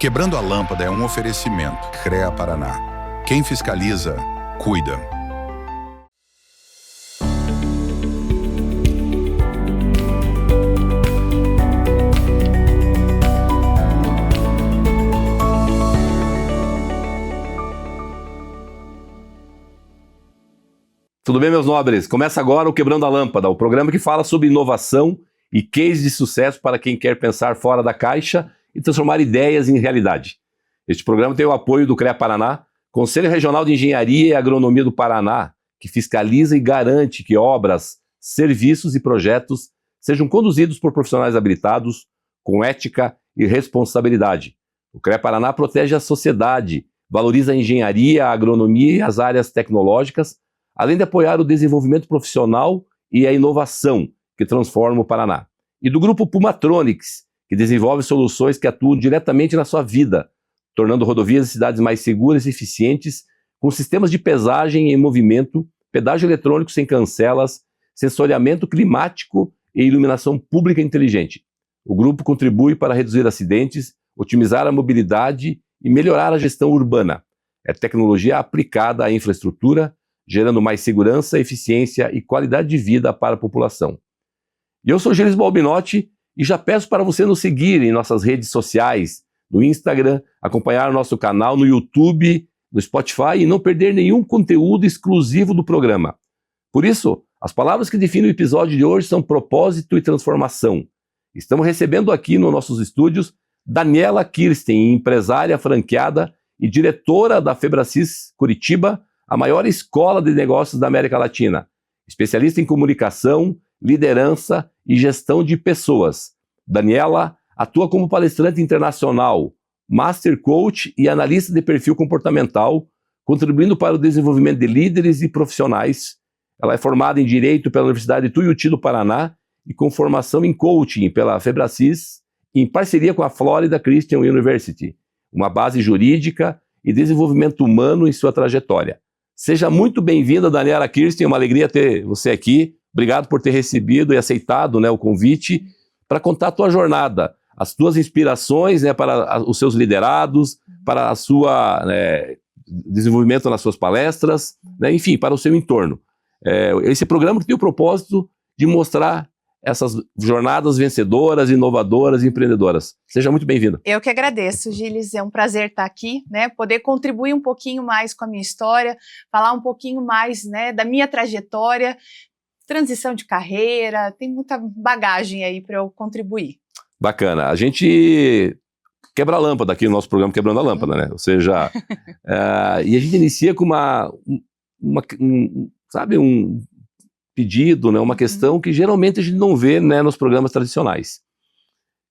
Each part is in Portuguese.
Quebrando a Lâmpada é um oferecimento. CREA Paraná. Quem fiscaliza, cuida. Tudo bem, meus nobres? Começa agora o Quebrando a Lâmpada, o programa que fala sobre inovação e case de sucesso para quem quer pensar fora da caixa e transformar ideias em realidade. Este programa tem o apoio do CREA Paraná, Conselho Regional de Engenharia e Agronomia do Paraná, que fiscaliza e garante que obras, serviços e projetos sejam conduzidos por profissionais habilitados, com ética e responsabilidade. O CREA Paraná protege a sociedade, valoriza a engenharia, a agronomia e as áreas tecnológicas, além de apoiar o desenvolvimento profissional e a inovação que transforma o Paraná. E do grupo Pumatronics, que desenvolve soluções que atuam diretamente na sua vida, tornando rodovias e cidades mais seguras e eficientes, com sistemas de pesagem em movimento, pedágio eletrônico sem cancelas, sensoriamento climático e iluminação pública inteligente. O grupo contribui para reduzir acidentes, otimizar a mobilidade e melhorar a gestão urbana. É tecnologia aplicada à infraestrutura, gerando mais segurança, eficiência e qualidade de vida para a população. E eu sou Gilles Balbinotti e já peço para você nos seguir em nossas redes sociais, no Instagram, acompanhar o nosso canal no YouTube, no Spotify e não perder nenhum conteúdo exclusivo do programa. Por isso, as palavras que definem o episódio de hoje são propósito e transformação. Estamos recebendo aqui nos nossos estúdios Daniela Kirsten, empresária franqueada e diretora da Febracis Curitiba, a maior escola de negócios da América Latina, especialista em comunicação, liderança e gestão de pessoas. Daniela atua como palestrante internacional, master coach e analista de perfil comportamental, contribuindo para o desenvolvimento de líderes e profissionais. Ela é formada em Direito pela Universidade de Tuiuti do Paraná e com formação em coaching pela Febracis, em parceria com a Florida Christian University, uma base jurídica e desenvolvimento humano em sua trajetória. Seja muito bem-vinda, Daniela Kirsten, é uma alegria ter você aqui. Obrigado por ter recebido e aceitado, o convite para contar a tua jornada, as tuas inspirações, para os seus liderados, para a sua desenvolvimento nas suas palestras, enfim, para o seu entorno. Esse programa tem o propósito de mostrar essas jornadas vencedoras, inovadoras e empreendedoras. Seja muito bem-vinda. Eu que agradeço, Gilles, é um prazer estar aqui, poder contribuir um pouquinho mais com a minha história, falar um pouquinho mais, da minha trajetória, transição de carreira, tem muita bagagem aí para eu contribuir. Bacana. A gente quebra a lâmpada aqui no nosso programa Quebrando a Lâmpada, Ou seja, e a gente inicia com um pedido, uma questão que geralmente a gente não vê, nos programas tradicionais.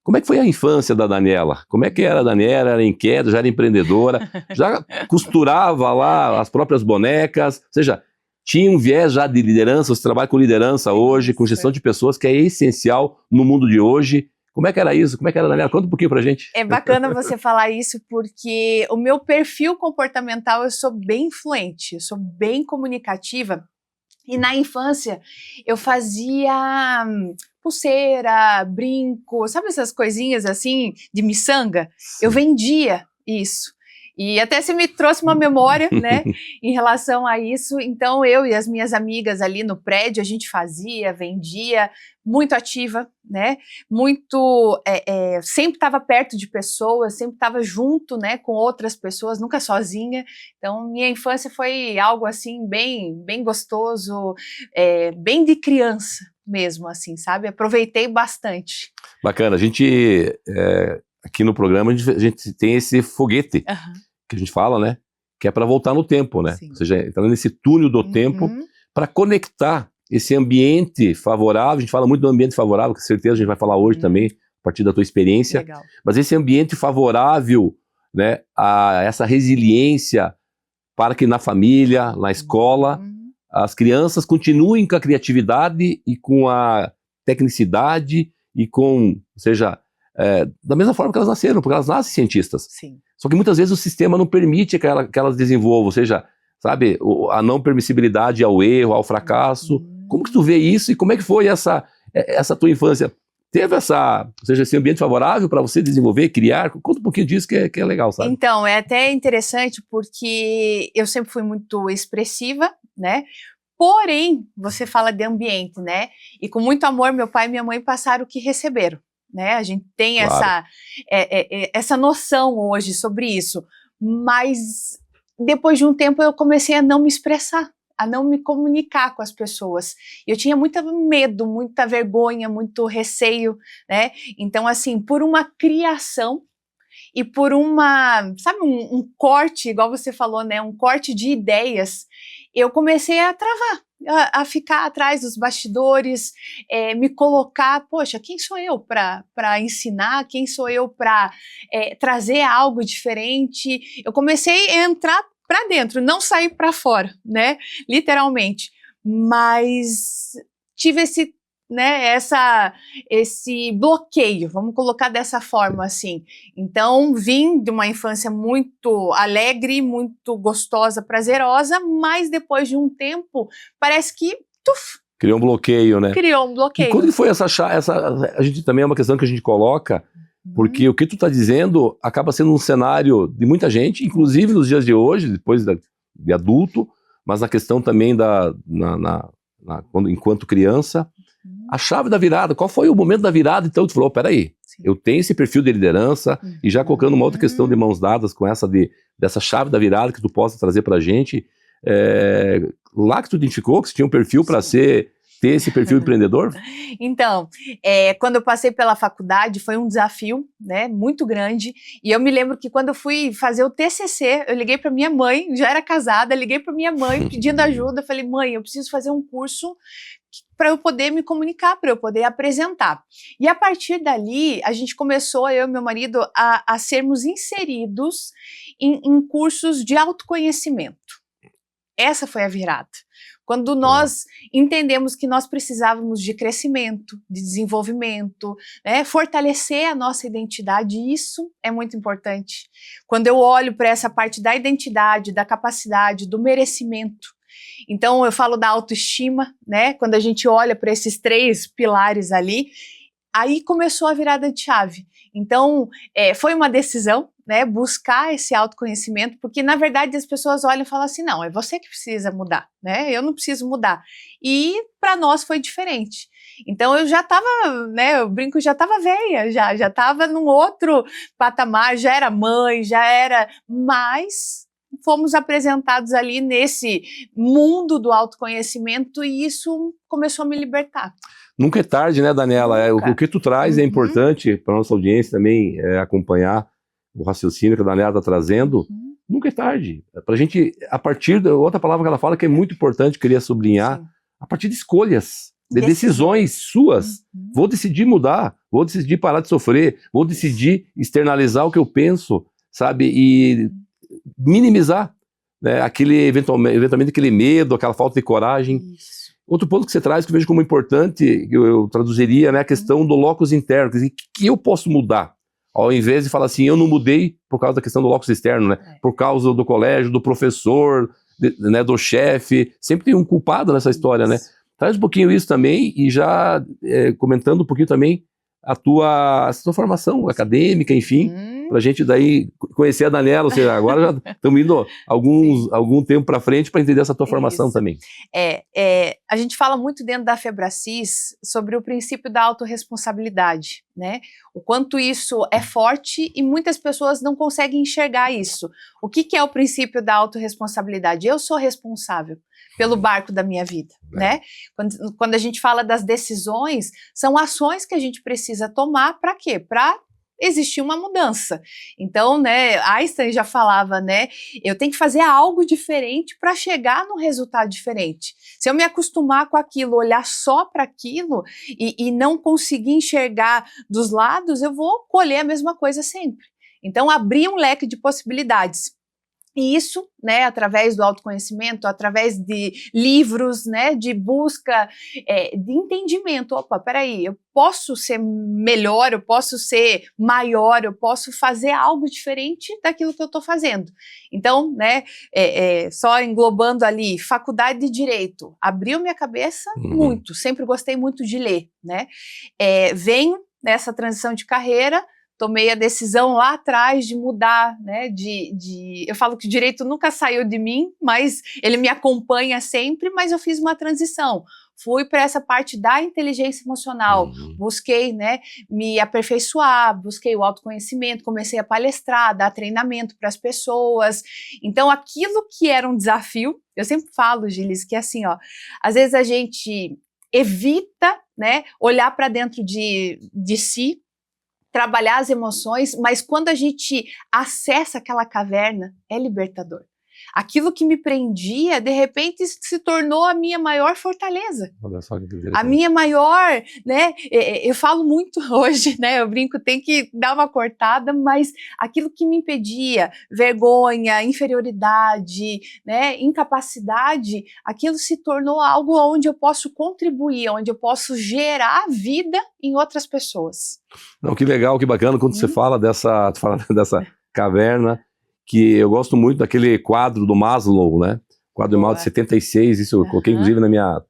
Como é que foi a infância da Daniela? Como é que era a Daniela? Era inquieta, já era empreendedora, já costurava lá as próprias bonecas, ou seja, tinha um viés já de liderança, você trabalha com liderança hoje, com gestão de pessoas, que é essencial no mundo de hoje. Como é que era isso? Como é que era, Daniela? Conta um pouquinho pra gente. É bacana você falar isso, porque o meu perfil comportamental, eu sou bem influente, eu sou bem comunicativa. E na infância eu fazia pulseira, brinco, sabe essas coisinhas assim de miçanga? Sim. Eu vendia isso. E até você me trouxe uma memória, em relação a isso. Então eu e as minhas amigas ali no prédio, a gente fazia, vendia, muito ativa, muito, sempre estava perto de pessoas, sempre estava junto, com outras pessoas, nunca sozinha. Então minha infância foi algo assim bem, bem gostoso, bem de criança mesmo, assim, sabe? Aproveitei bastante. Bacana, a gente aqui no programa a gente tem esse foguete que a gente fala, que é para voltar no tempo, Sim. Ou seja, entrando nesse túnel do tempo para conectar esse ambiente favorável. A gente fala muito do ambiente favorável, com certeza a gente vai falar hoje também, a partir da tua experiência. Legal. Mas esse ambiente favorável, a essa resiliência para que na família, na escola, as crianças continuem com a criatividade e com a tecnicidade e com, ou seja, da mesma forma que elas nasceram, porque elas nascem cientistas. Sim. Só que muitas vezes o sistema não permite que elas desenvolvam, ou seja, sabe, a não permissibilidade ao erro, ao fracasso. Como que tu vê isso e como é que foi essa tua infância? teve ou seja, esse ambiente favorável para você desenvolver, criar? Conta um pouquinho disso que é legal, sabe? Então, é até interessante porque eu sempre fui muito expressiva, né? Porém, você fala de ambiente, né? E com muito amor, meu pai e minha mãe passaram o que receberam, né? A gente tem Claro. essa noção hoje sobre isso. Mas depois de um tempo eu comecei a não me expressar, a não me comunicar com as pessoas. Eu tinha muito medo, muita vergonha, muito receio, né? Então, assim, por uma criação e por sabe, um corte, igual você falou, né? Um corte de ideias, eu comecei a travar, a ficar atrás dos bastidores, me colocar, poxa, quem sou eu para ensinar? Quem sou eu para trazer algo diferente? Eu comecei a entrar para dentro, não sair para fora, né? Literalmente. Mas tive esse bloqueio, vamos colocar dessa forma assim. Então, vim de uma infância muito alegre, muito gostosa, prazerosa, mas depois de um tempo, parece que Criou um bloqueio, né? criou um E bloqueio. quando foi a gente também é uma questão que a gente coloca, porque o que tu está dizendo acaba sendo um cenário de muita gente, inclusive nos dias de hoje, depois de adulto, mas na questão também enquanto criança. A chave da virada, qual foi o momento da virada? Então tu falou, peraí, eu tenho esse perfil de liderança, e já colocando uma outra questão de mãos dadas com dessa chave da virada que tu possa trazer pra gente, lá que tu identificou que você tinha um perfil para ter esse perfil empreendedor? Então, quando eu passei pela faculdade, foi um desafio, né, muito grande, e eu me lembro que quando eu fui fazer o TCC, eu liguei para minha mãe, já era casada, liguei para minha mãe pedindo ajuda, falei, mãe, eu preciso fazer um curso para eu poder me comunicar, para eu poder apresentar. E a partir dali, a gente começou, eu e meu marido, a sermos inseridos em cursos de autoconhecimento. Essa foi a virada. Quando nós entendemos que nós precisávamos de crescimento, de desenvolvimento, né, fortalecer a nossa identidade, isso é muito importante. Quando eu olho para essa parte da identidade, da capacidade, do merecimento, então eu falo da autoestima, né, quando a gente olha para esses 3 pilares ali, aí começou a virada de chave. Então, foi uma decisão, né, buscar esse autoconhecimento, porque na verdade as pessoas olham e falam assim, não, é você que precisa mudar, né, eu não preciso mudar. E para nós foi diferente. Então eu já estava, né, eu brinco, já estava velha, já estava num outro patamar, já era mãe, mas fomos apresentados ali nesse mundo do autoconhecimento e isso começou a me libertar. Nunca é tarde, né, Daniela? O que tu traz é importante para a nossa audiência também acompanhar o raciocínio que a Daniela está trazendo. Nunca é tarde. Para a gente, a partir da outra palavra que ela fala que é muito importante, queria sublinhar, a partir de escolhas, de decisões suas. Vou decidir mudar, vou decidir parar de sofrer, vou decidir externalizar o que eu penso, sabe? E minimizar, né, eventualmente aquele medo, aquela falta de coragem. Outro ponto que você traz, que eu vejo como importante, que eu traduziria, né, a questão do locus interno, quer dizer, o que eu posso mudar? Ao invés de falar assim, eu não mudei por causa da questão do locus externo, né, por causa do colégio, do professor, né, do chefe, sempre tem um culpado nessa história, né? Traz um pouquinho isso também e já comentando um pouquinho também a tua formação acadêmica, enfim, para a gente daí conhecer a Daniela, ou seja, agora já estamos indo algum tempo para frente para entender essa tua formação também. A gente fala muito dentro da Febracis sobre o princípio da autorresponsabilidade, né? O quanto isso é forte e muitas pessoas não conseguem enxergar isso. O que é o princípio da autorresponsabilidade? Eu sou responsável pelo barco da minha vida, né? Quando a gente fala das decisões, são ações que a gente precisa tomar para quê? Para existir uma mudança. Então, né, Einstein já falava, né, eu tenho que fazer algo diferente para chegar num resultado diferente. Se eu me acostumar com aquilo, olhar só para aquilo e não conseguir enxergar dos lados, eu vou colher a mesma coisa sempre. Então, abrir um leque de possibilidades. E isso, né, através do autoconhecimento, através de livros, né, de busca, de entendimento. Opa, peraí, eu posso ser melhor, eu posso ser maior, eu posso fazer algo diferente daquilo que eu estou fazendo. Então, né, só englobando ali, faculdade de Direito, abriu minha cabeça muito, sempre gostei muito de ler, né. Venho nessa transição de carreira, tomei a decisão lá atrás de mudar, né, eu falo que o direito nunca saiu de mim, mas ele me acompanha sempre, mas eu fiz uma transição. Fui para essa parte da inteligência emocional, busquei, né, me aperfeiçoar, busquei o autoconhecimento, comecei a palestrar, dar treinamento para as pessoas. Então, aquilo que era um desafio, eu sempre falo, Gilis, que assim, ó, às vezes a gente evita, né, olhar para dentro de si, trabalhar as emoções, mas quando a gente acessa aquela caverna, é libertador. Aquilo que me prendia, de repente, se tornou a minha maior fortaleza. Olha só que interessante. A minha maior, né, eu falo muito hoje, né, eu brinco, tem que dar uma cortada, mas aquilo que me impedia, vergonha, inferioridade, né, incapacidade, aquilo se tornou algo onde eu posso contribuir, onde eu posso gerar vida em outras pessoas. Não, que legal, que bacana quando você fala dessa caverna, que eu gosto muito daquele quadro do Maslow, né? Quadro de Maslow de 76, isso eu coloquei inclusive na minha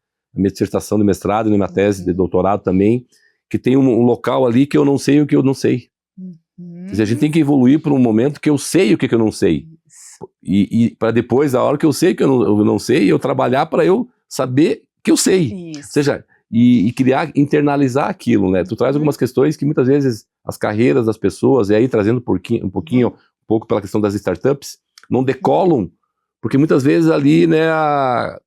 dissertação de mestrado e na minha tese de doutorado também, que tem um local ali que eu não sei o que eu não sei. Quer dizer, a gente tem que evoluir para um momento que eu sei o que eu não sei. E para depois, a hora que eu sei que eu não sei, eu trabalhar para eu saber que eu sei. Isso. Ou seja, e criar, internalizar aquilo, né? Tu traz algumas questões que muitas vezes as carreiras das pessoas, e aí trazendo um pouco pela questão das startups, não decolam, porque muitas vezes ali, né,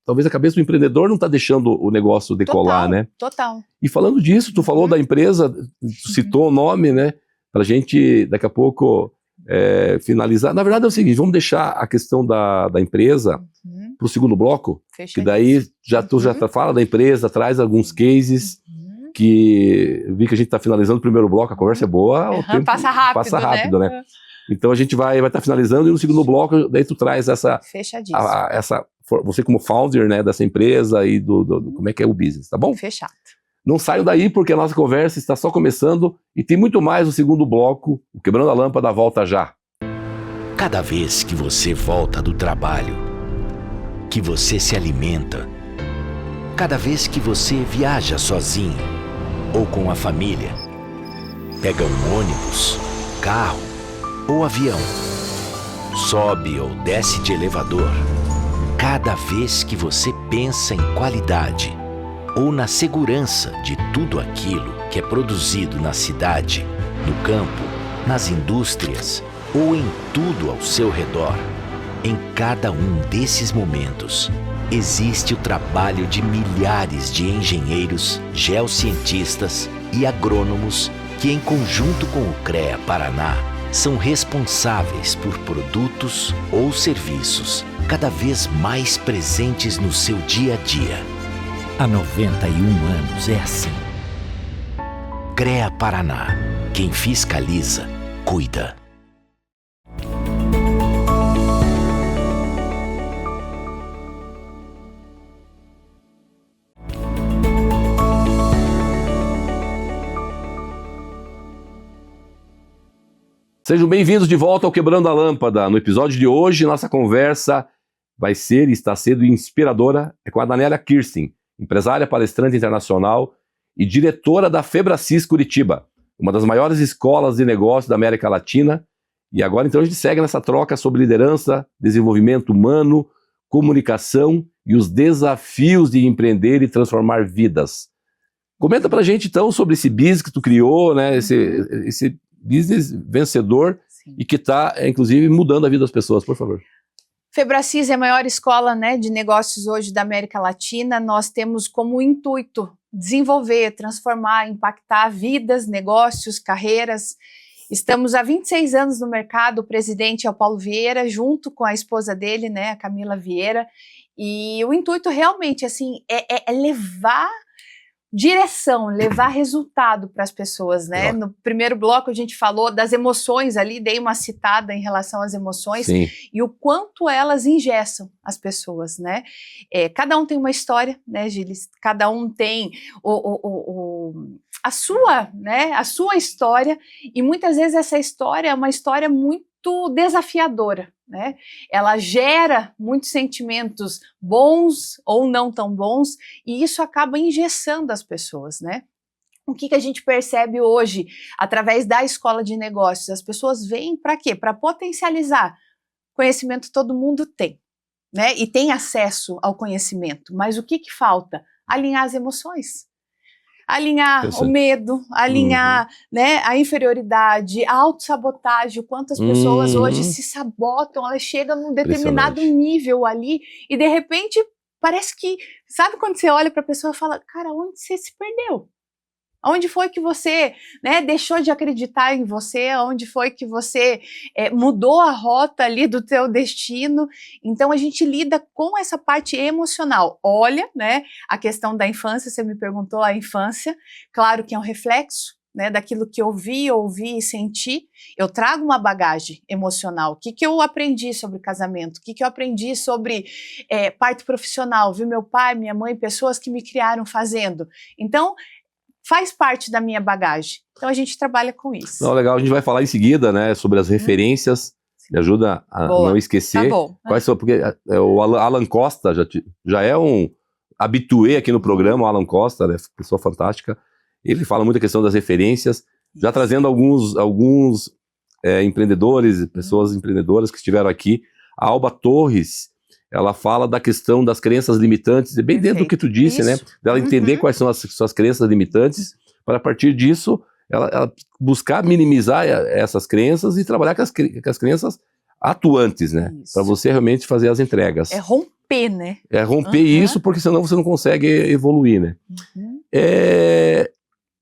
talvez a cabeça do empreendedor não está deixando o negócio decolar, Total, né? Total. E falando disso, tu falou da empresa, tu citou o nome, né? Pra gente, daqui a pouco, finalizar. Na verdade é o seguinte, vamos deixar a questão da empresa pro segundo bloco, que daí tu já fala da empresa, traz alguns cases, que vi que a gente está finalizando o primeiro bloco, a conversa é boa, o tempo passa rápido, né? Então a gente vai estar finalizando e no segundo bloco, daí tu traz essa você como founder, né, dessa empresa e do como é que é o business, tá bom? Fechado. Não saio daí porque a nossa conversa está só começando e tem muito mais no segundo bloco, o Quebrando a Lâmpada volta já. Cada vez que você volta do trabalho, que você se alimenta, cada vez que você viaja sozinho ou com a família, pega um ônibus, carro ou avião, sobe ou desce de elevador, cada vez que você pensa em qualidade ou na segurança de tudo aquilo que é produzido na cidade, no campo, nas indústrias ou em tudo ao seu redor, em cada um desses momentos, existe o trabalho de milhares de engenheiros, geocientistas e agrônomos que, em conjunto com o CREA Paraná, são responsáveis por produtos ou serviços cada vez mais presentes no seu dia a dia. Há 91 anos é assim. CREA Paraná. Quem fiscaliza, cuida. Sejam bem-vindos de volta ao Quebrando a Lâmpada. No episódio de hoje, nossa conversa vai ser e está sendo inspiradora com a Danélia Kirsten, empresária, palestrante internacional e diretora da Febracis Curitiba, uma das maiores escolas de negócio da América Latina. E agora, então, a gente segue nessa troca sobre liderança, desenvolvimento humano, comunicação e os desafios de empreender e transformar vidas. Comenta pra gente, então, sobre esse business que tu criou, né? Esse business vencedor. Sim. E que está, inclusive, mudando a vida das pessoas, por favor. Febracis é a maior escola, né, de negócios hoje da América Latina. Nós temos como intuito desenvolver, transformar, impactar vidas, negócios, carreiras. Estamos há 26 anos no mercado, o presidente é o Paulo Vieira, junto com a esposa dele, né, a Camila Vieira. E o intuito realmente, assim, é levar direção, levar resultado para as pessoas, né? No primeiro bloco a gente falou das emoções ali, dei uma citada em relação às emoções. Sim. E o quanto elas engessam as pessoas, né? Cada um tem uma história, né, Gilles? Cada um tem a sua, né? A sua história, e muitas vezes essa história é uma história muito desafiadora, né? Ela gera muitos sentimentos bons ou não tão bons, e isso acaba engessando as pessoas, né? O que a gente percebe hoje através da escola de negócios? As pessoas vêm para quê? Para potencializar. Conhecimento todo mundo tem, né? E tem acesso ao conhecimento, mas o que falta? Alinhar as emoções. Alinhar o medo, alinhar, né, a inferioridade, a autossabotagem, o quanto as pessoas hoje se sabotam, elas chegam num determinado nível ali e de repente parece que, sabe quando você olha para a pessoa e fala, cara, onde você se perdeu? Onde foi que você, né, deixou de acreditar em você? Onde foi que você mudou a rota ali do teu destino? Então a gente lida com essa parte emocional. Olha, né, a questão da infância, você me perguntou a infância, claro que é um reflexo, né, daquilo que eu vi, ouvi e senti. Eu trago uma bagagem emocional. O que eu aprendi sobre casamento? O que eu aprendi sobre parto profissional? Vi meu pai, minha mãe, pessoas que me criaram fazendo. Então, faz parte da minha bagagem. Então a gente trabalha com isso. Não, legal, a gente vai falar em seguida, né, sobre as referências, me ajuda a não esquecer. Tá bom. Quais são, porque o Alan Costa já é um habitué aqui no programa, o Alan Costa, né, pessoa fantástica. Ele fala muito a questão das referências, já trazendo alguns empreendedores, pessoas empreendedoras que estiveram aqui. A Alba Torres, ela fala da questão das crenças limitantes, bem dentro do que tu disse, né? Dela entender quais são as suas crenças limitantes, para a partir disso, ela buscar minimizar essas crenças e trabalhar com as crenças atuantes, né? Para você realmente fazer as entregas. É romper, né? É romper isso, porque senão você não consegue evoluir, né?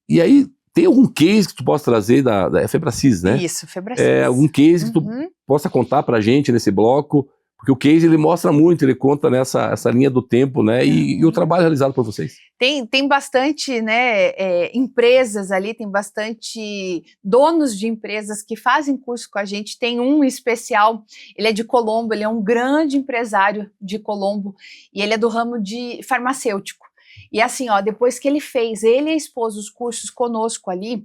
E aí, tem algum case que tu possa trazer da Febracis, né? Isso, Febracis. Algum case que tu possa contar pra gente nesse bloco? Porque o case, ele mostra muito, ele conta essa linha do tempo, né, e o trabalho realizado por vocês. Tem bastante, né, empresas ali, tem bastante donos de empresas que fazem curso com a gente. Tem um especial, ele é de Colombo, ele é um grande empresário de Colombo, e ele é do ramo de farmacêutico. E assim, ó, depois que ele fez, ele e a esposa, os cursos conosco ali,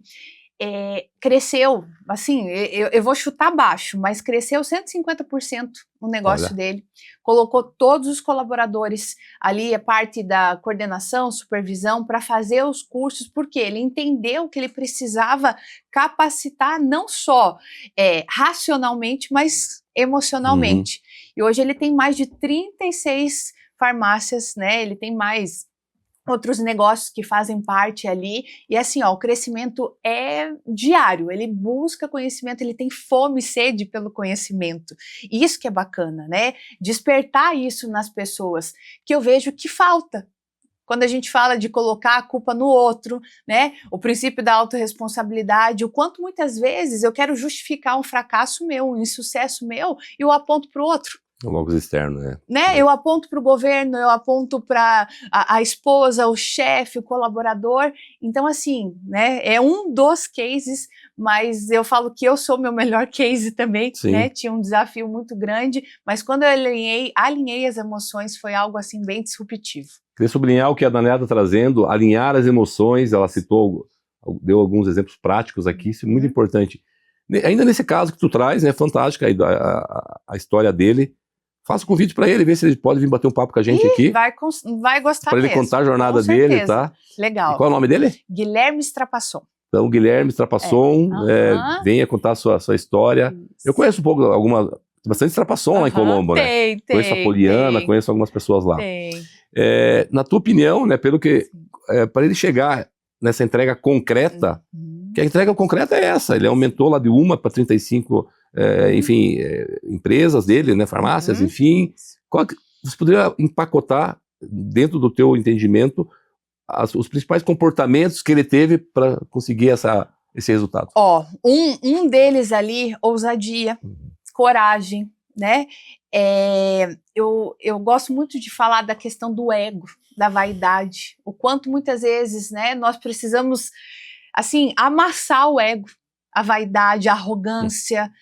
cresceu, assim, eu vou chutar baixo, mas cresceu 150% o negócio dele, colocou todos os colaboradores ali, a parte da coordenação, supervisão, para fazer os cursos, porque ele entendeu que ele precisava capacitar não só racionalmente, mas emocionalmente. E hoje ele tem mais de 36 farmácias, né, ele tem mais outros negócios que fazem parte ali, e assim, ó, o crescimento é diário, ele busca conhecimento, ele tem fome e sede pelo conhecimento, e isso que é bacana, né, despertar isso nas pessoas, que eu vejo que falta, quando a gente fala de colocar a culpa no outro, né, o princípio da autorresponsabilidade, o quanto muitas vezes eu quero justificar um fracasso meu, um insucesso meu, e eu aponto para o outro. Logo externo, né? Eu aponto para o governo, eu aponto para a esposa, o chefe, o colaborador. Então, assim, né, é um dos cases, mas eu falo que eu sou meu melhor case também, né? Tinha um desafio muito grande, mas quando eu alinhei as emoções, foi algo assim bem disruptivo. Queria sublinhar o que a Daniela está trazendo, alinhar as emoções, ela citou, deu alguns exemplos práticos aqui, isso é muito importante. Ainda nesse caso que tu traz, né, fantástica a história dele. Faça um convite para ele, ver se ele pode vir bater um papo com a gente aqui. Vai gostar mesmo. Para ele contar a jornada dele, tá? Legal. E qual é o nome dele? Guilherme Strapasson. Então, Guilherme Strapasson, venha contar a sua história. Isso. Eu conheço um pouco, bastante Strapasson lá em Colombo, né? Conheço a Poliana, conheço algumas pessoas lá. Na tua opinião, né, pelo que, para ele chegar nessa entrega concreta, que a entrega concreta é essa, ele aumentou lá de 1 para 35 enfim, empresas dele, né, farmácias, enfim. Você poderia empacotar, dentro do teu entendimento, os principais comportamentos que ele teve para conseguir esse resultado? Um deles ali, ousadia, coragem, né? Eu gosto muito de falar da questão do ego, da vaidade, o quanto muitas vezes, né, nós precisamos, assim, amassar o ego, a vaidade, a arrogância,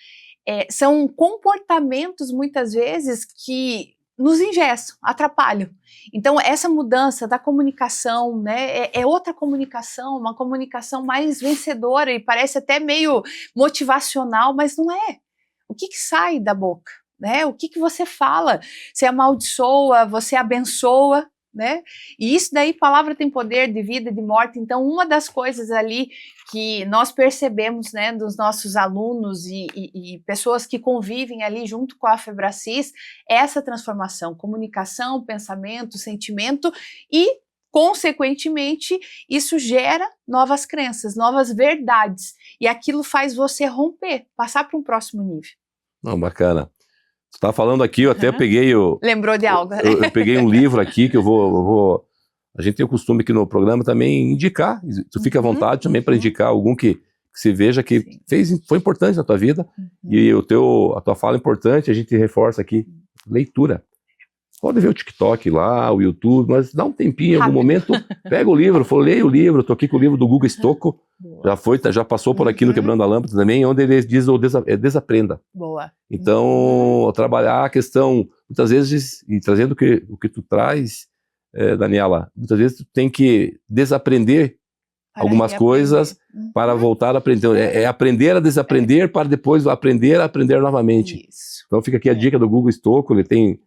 são comportamentos muitas vezes que nos engessam, atrapalham. Então essa mudança da comunicação, né, é outra comunicação, uma comunicação mais vencedora e parece até meio motivacional, mas não é. O que sai da boca? Né? O que você fala? Você amaldiçoa, você abençoa, né? E isso daí, palavra tem poder de vida e de morte. Então, uma das coisas ali que nós percebemos, né, dos nossos alunos e pessoas que convivem ali junto com a Febracis, é essa transformação, comunicação, pensamento, sentimento e, consequentemente, isso gera novas crenças, novas verdades. E aquilo faz você romper, passar para um próximo nível. Não, bacana. Você estava falando aqui, eu até peguei o... Lembrou de algo. Eu peguei um livro aqui que eu vou... A gente tem o costume aqui no programa também indicar. Tu fica à vontade também para indicar algum que se veja que foi importante na tua vida. E a tua fala é importante, a gente reforça aqui. Leitura. Pode ver o TikTok lá, o YouTube, mas dá um tempinho em algum momento, pega o livro, leia o livro. Estou aqui com o livro do Guga Stocco. Já passou por aqui no Quebrando a Lâmpada também, onde ele diz desaprenda. Boa. Então, trabalhar a questão, muitas vezes, e trazendo o que tu traz, Daniela, muitas vezes tu tem que desaprender algumas coisas para voltar a aprender. É aprender a desaprender para depois aprender a aprender novamente. Isso. Então fica aqui a dica do Guga Stocco, ele tem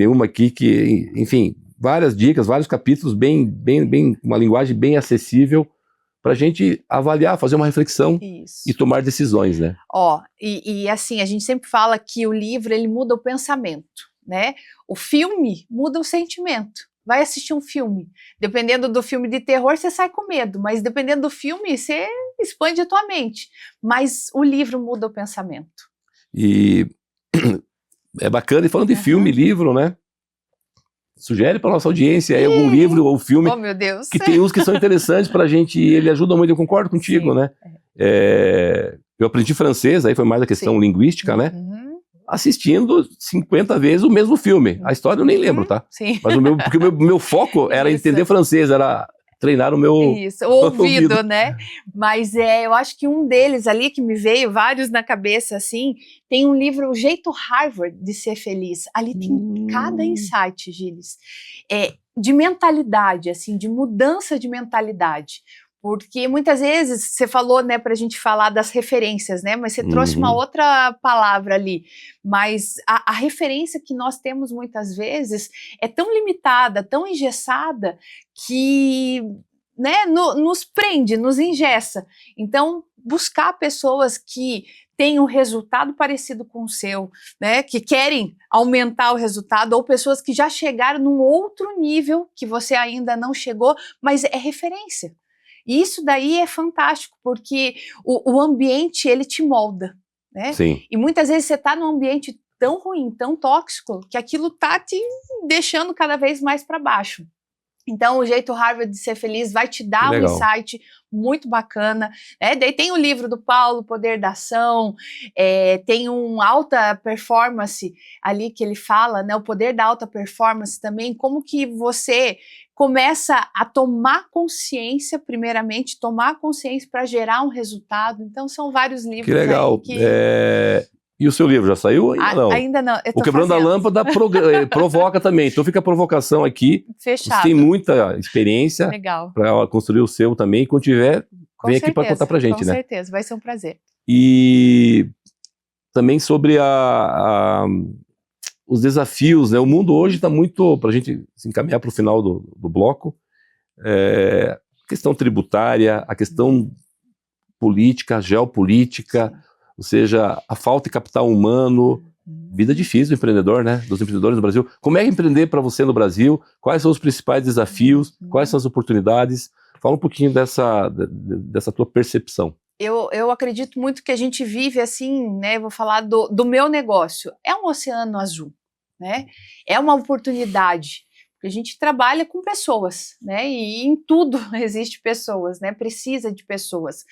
uma aqui que, enfim, várias dicas, vários capítulos, uma linguagem bem acessível, para a gente avaliar, fazer uma reflexão e tomar decisões, né? E assim, a gente sempre fala que o livro, ele muda o pensamento, né? O filme muda o sentimento. Vai assistir um filme, dependendo do filme de terror, você sai com medo, mas dependendo do filme, você expande a tua mente. Mas o livro muda o pensamento. E é bacana, e falando de filme, livro, né? Sugere para nossa audiência aí algum livro ou filme meu Deus. Que tem uns que são interessantes para a gente, e ele ajuda muito, eu concordo contigo, né? Eu aprendi francês, aí foi mais a questão linguística, né? Assistindo 50 vezes o mesmo filme. A história eu nem lembro, tá? Sim. Mas porque o meu foco era entender francês, era treinar o meu o ouvido, né? Mas eu acho que um deles ali, que me veio vários na cabeça, assim, tem um livro, O Jeito Harvard de Ser Feliz. Ali tem cada insight, Gilles, de mentalidade, assim, de mudança de mentalidade. Porque muitas vezes, você falou, né, pra gente falar das referências, né, mas você trouxe uma outra palavra ali, mas a referência que nós temos muitas vezes é tão limitada, tão engessada, que, né, nos prende, nos engessa. Então, buscar pessoas que têm um resultado parecido com o seu, né, que querem aumentar o resultado, ou pessoas que já chegaram num outro nível que você ainda não chegou, mas é referência. E isso daí é fantástico, porque o ambiente, ele te molda, né? Sim. E muitas vezes você está num ambiente tão ruim, tão tóxico, que aquilo tá te deixando cada vez mais para baixo. Então, O Jeito Harvard de Ser Feliz vai te dar um insight muito bacana. Daí tem o livro do Paulo, Poder da Ação, tem um Alta Performance ali que ele fala, né, o poder da alta performance também, como que você começa a tomar consciência, primeiramente, tomar consciência para gerar um resultado. Então, são vários livros. Que legal. E o seu livro já saiu? Ainda não. Ainda não. O Quebrando a Lâmpada provoca também. Então fica a provocação aqui. Fechado. Você tem muita experiência para construir o seu também. Quando tiver, vem aqui para contar para a gente, né? Com certeza, vai ser um prazer. E também sobre os desafios, né? O mundo hoje está muito, para a gente se encaminhar para o final do bloco, a questão tributária, a questão política, geopolítica, ou seja, a falta de capital humano, vida difícil do empreendedor, né? Dos empreendedores no Brasil. Como é empreender para você no Brasil? Quais são os principais desafios? Quais são as oportunidades? Fala um pouquinho dessa tua percepção. Eu acredito muito que a gente vive assim, né? Eu vou falar do meu negócio. É um oceano azul, né? É uma oportunidade. A gente trabalha com pessoas, né? E em tudo existe pessoas, né? Precisa de pessoas.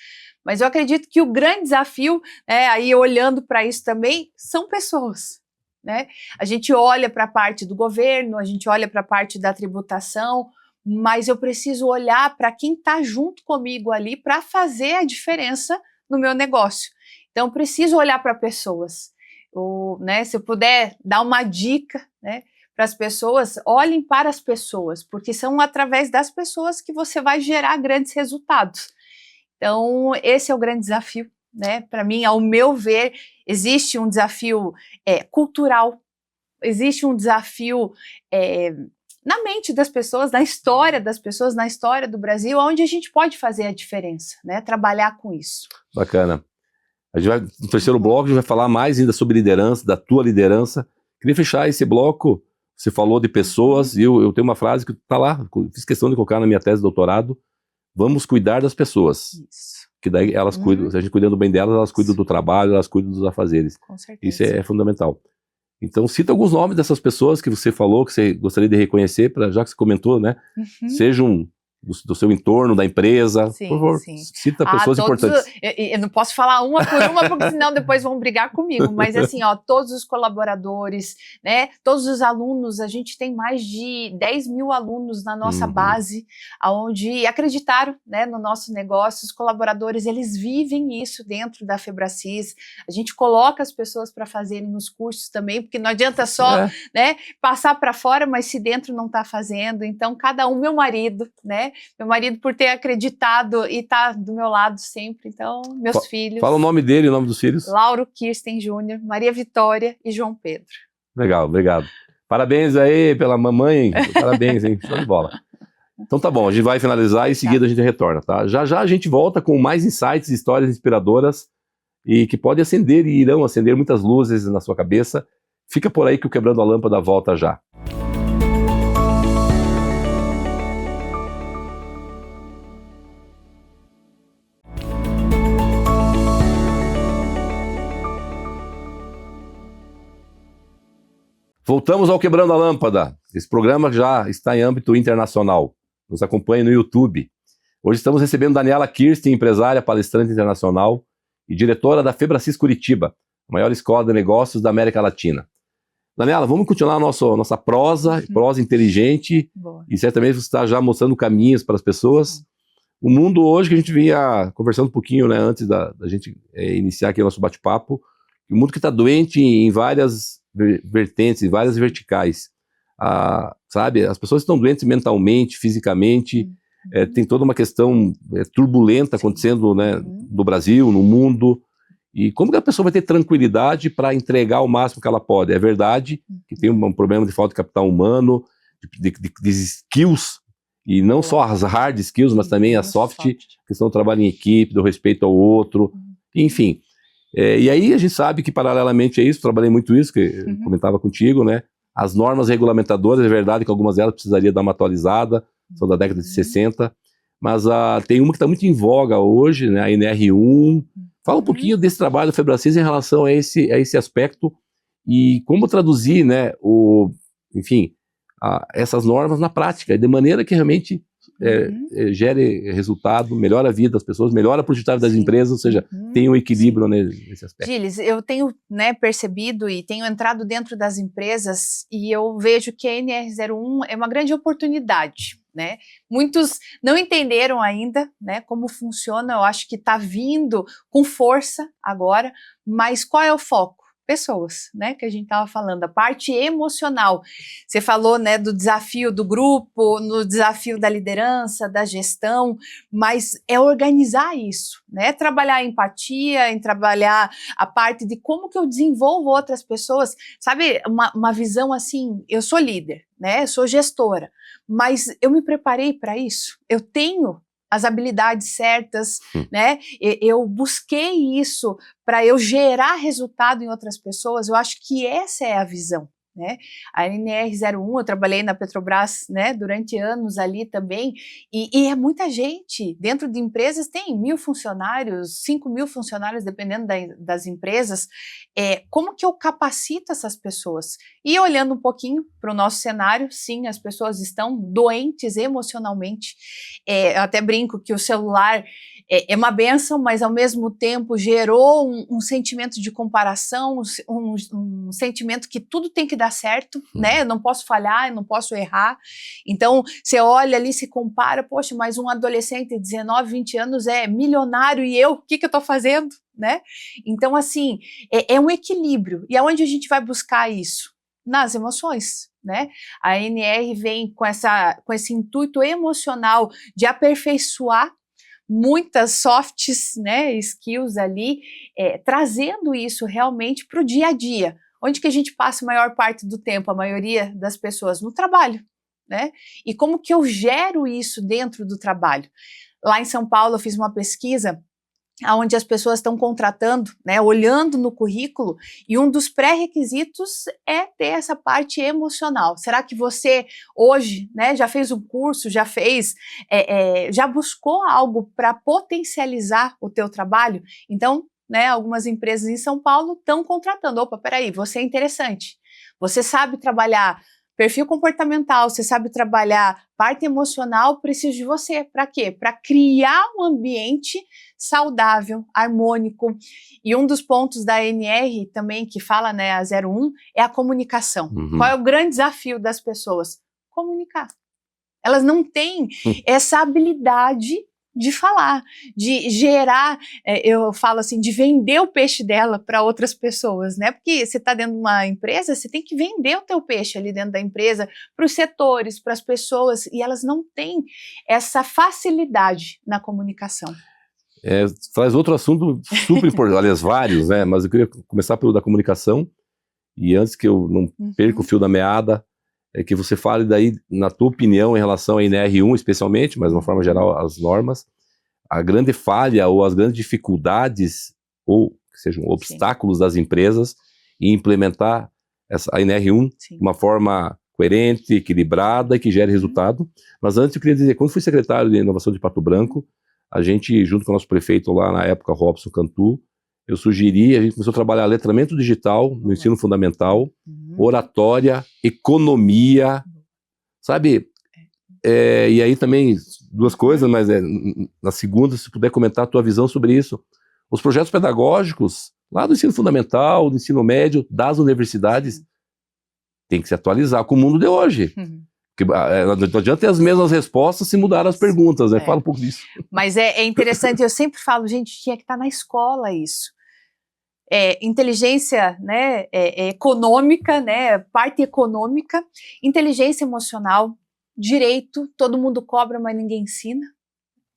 Mas eu acredito que o grande desafio, aí olhando para isso também, são pessoas, né? A gente olha para a parte do governo, a gente olha para a parte da tributação, mas eu preciso olhar para quem está junto comigo ali para fazer a diferença no meu negócio. Então, eu preciso olhar para pessoas. Né, se eu puder dar uma dica, né, para as pessoas, olhem para as pessoas, porque são através das pessoas que você vai gerar grandes resultados. Então, esse é o grande desafio, né? Para mim, ao meu ver, existe um desafio cultural, existe um desafio na mente das pessoas, na história das pessoas, na história do Brasil, onde a gente pode fazer a diferença, né? Trabalhar com isso. Bacana. A gente vai, no terceiro bloco, a gente vai falar mais ainda sobre liderança, da tua liderança. Queria fechar esse bloco, você falou de pessoas, e eu tenho uma frase que está lá, fiz questão de colocar na minha tese de doutorado: vamos cuidar das pessoas. Isso. Que daí elas cuidam, se a gente cuidando bem delas, elas cuidam do trabalho, elas cuidam dos afazeres. Com certeza. Isso é fundamental. Então, cita alguns nomes dessas pessoas que você falou, que você gostaria de reconhecer, já que você comentou, né? Sejam do seu entorno, da empresa. Sim, por favor, sim. cita pessoas importantes. Eu não posso falar uma por uma, porque senão depois vão brigar comigo, mas assim, ó, todos os colaboradores, né, todos os alunos, a gente tem mais de 10 mil alunos na nossa base, onde acreditaram, né, no nosso negócio. Os colaboradores, eles vivem isso dentro da Febracis. A gente coloca as pessoas para fazerem os cursos também, porque não adianta só né, passar para fora, mas se dentro não está fazendo. Então, cada um, meu marido, né, meu marido por ter acreditado e tá do meu lado sempre, então, meus filhos. Fala o nome dele e o nome dos filhos. Lauro Kirsten Júnior, Maria Vitória e João Pedro. Legal, obrigado. Parabéns aí pela mamãe, parabéns, hein, show de bola. Então tá bom, a gente vai finalizar e em seguida a gente retorna, tá? Já já a gente volta com mais insights, histórias inspiradoras e que podem acender e irão acender muitas luzes na sua cabeça. Fica por aí que o Quebrando a Lâmpada volta já. Voltamos ao Quebrando a Lâmpada. Esse programa já está em âmbito internacional. Nos acompanhe no YouTube. Hoje estamos recebendo Daniela Kirsten, empresária, palestrante internacional e diretora da Febracis Curitiba, a maior escola de negócios da América Latina. Daniela, vamos continuar a nossa prosa inteligente. Boa. E certamente você está já mostrando caminhos para as pessoas. O mundo hoje, que a gente vinha conversando um pouquinho, né, antes da gente iniciar aqui o nosso bate-papo, o mundo que está doente em várias vertentes, várias verticais, sabe, as pessoas estão doentes mentalmente, fisicamente, tem toda uma questão turbulenta acontecendo, né, no Brasil, no mundo, e como que a pessoa vai ter tranquilidade para entregar o máximo que ela pode? É verdade que tem um problema de falta de capital humano, de skills, e não só as hard skills, mas também as soft, questão do trabalho em equipe, do respeito ao outro, enfim. E aí a gente sabe que paralelamente a isso, trabalhei muito isso, que eu comentava contigo, né? As normas regulamentadoras, é verdade que algumas delas precisaria dar uma atualizada, são da década de 60, mas tem uma que está muito em voga hoje, né? A NR1. Fala um pouquinho desse trabalho do Febracis em relação a esse aspecto e como traduzir, né, essas normas na prática, de maneira que realmente gere resultado, melhora a vida das pessoas, melhora a produtividade das empresas, ou seja, tem um equilíbrio nesse aspecto. Gilles, eu tenho, né, percebido e tenho entrado dentro das empresas e eu vejo que a NR01 é uma grande oportunidade, né? Muitos não entenderam ainda, né, como funciona. Eu acho que está vindo com força agora, mas qual é o foco? Pessoas, né, que a gente estava falando, a parte emocional. Você falou, né, do desafio do grupo, no desafio da liderança, da gestão, mas é organizar isso, né, trabalhar a empatia, em trabalhar a parte de como que eu desenvolvo outras pessoas, sabe, uma visão assim, eu sou líder, né, eu sou gestora, mas eu me preparei para isso, eu tenho as habilidades certas, né? Eu busquei isso para eu gerar resultado em outras pessoas. Eu acho que essa é a visão, né? A NR01, eu trabalhei na Petrobras, né, durante anos ali também, e é muita gente. Dentro de empresas tem 1.000 funcionários, 5.000 funcionários, dependendo das empresas. Como que eu capacito essas pessoas? E olhando um pouquinho para o nosso cenário, sim, as pessoas estão doentes emocionalmente. Eu até brinco que o celular é uma bênção, mas ao mesmo tempo gerou um sentimento de comparação, um sentimento que tudo tem que dar certo, né? Eu não posso falhar, eu não posso errar. Então, você olha ali, se compara, poxa, mas um adolescente de 19, 20 anos é milionário e eu, o que eu estou fazendo, né? Então, assim, é um equilíbrio. E aonde a gente vai buscar isso? Nas emoções, né? A ANR vem com esse intuito emocional de aperfeiçoar muitas softs, né, skills ali, trazendo isso realmente para o dia a dia. Onde que a gente passa a maior parte do tempo, a maioria das pessoas? No trabalho, né? E como que eu gero isso dentro do trabalho? Lá em São Paulo eu fiz uma pesquisa onde as pessoas estão contratando, né, olhando no currículo, e um dos pré-requisitos é ter essa parte emocional. Será que você hoje, né, já fez um curso, já buscou algo para potencializar o teu trabalho? Então, né, algumas empresas em São Paulo estão contratando. Opa, peraí, você é interessante, você sabe trabalhar perfil comportamental, você sabe trabalhar parte emocional, preciso de você. Para quê? Para criar um ambiente saudável, harmônico. E um dos pontos da ANR também, que fala, né, a 01, é a comunicação. Qual é o grande desafio das pessoas? Comunicar. Elas não têm essa habilidade de falar, de gerar, eu falo assim, de vender o peixe dela para outras pessoas, né? Porque você está dentro de uma empresa, você tem que vender o teu peixe ali dentro da empresa para os setores, para as pessoas, e elas não têm essa facilidade na comunicação. Traz outro assunto super importante, aliás, vários, né? Mas eu queria começar pelo da comunicação, e antes que eu não perca o fio da meada, que você fale daí, na tua opinião, em relação à NR1 especialmente, mas de uma forma geral as normas, a grande falha ou as grandes dificuldades, ou que sejam obstáculos das empresas em implementar a NR1 de uma forma coerente, equilibrada e que gere resultado. Mas antes eu queria dizer, quando fui secretário de Inovação de Pato Branco, a gente, junto com o nosso prefeito lá na época, Robson Cantu, eu sugeri, a gente começou a trabalhar letramento digital no ensino fundamental, oratória, economia, sabe? E aí também, duas coisas, mas na segunda, se puder comentar a tua visão sobre isso. Os projetos pedagógicos, lá do ensino fundamental, do ensino médio, das universidades, tem que se atualizar com o mundo de hoje. Porque não adianta ter as mesmas respostas se mudar as perguntas, né? Fala um pouco disso. Mas é interessante, eu sempre falo, gente, tinha que estar na escola isso. Inteligência, né, econômica, né, parte econômica, inteligência emocional, direito, todo mundo cobra, mas ninguém ensina.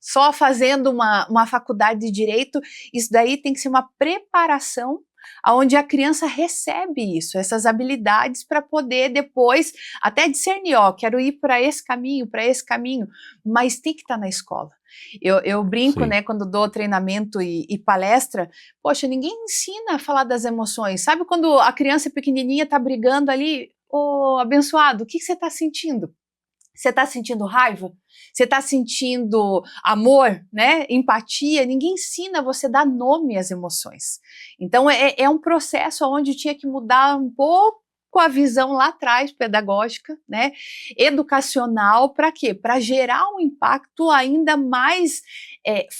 Só fazendo uma faculdade de direito, isso daí tem que ser uma preparação onde a criança recebe isso, essas habilidades para poder depois até discernir, quero ir para esse caminho, mas tem que estar na escola. Eu brinco, né, quando dou treinamento e palestra, poxa, ninguém ensina a falar das emoções. Sabe quando a criança pequenininha está brigando ali, abençoado, o que você está sentindo? Você está sentindo raiva? Você está sentindo amor, né? Empatia? Ninguém ensina você a dar nome às emoções. Então é um processo onde tinha que mudar um pouco a visão lá atrás, pedagógica, né? Educacional, para quê? Para gerar um impacto ainda mais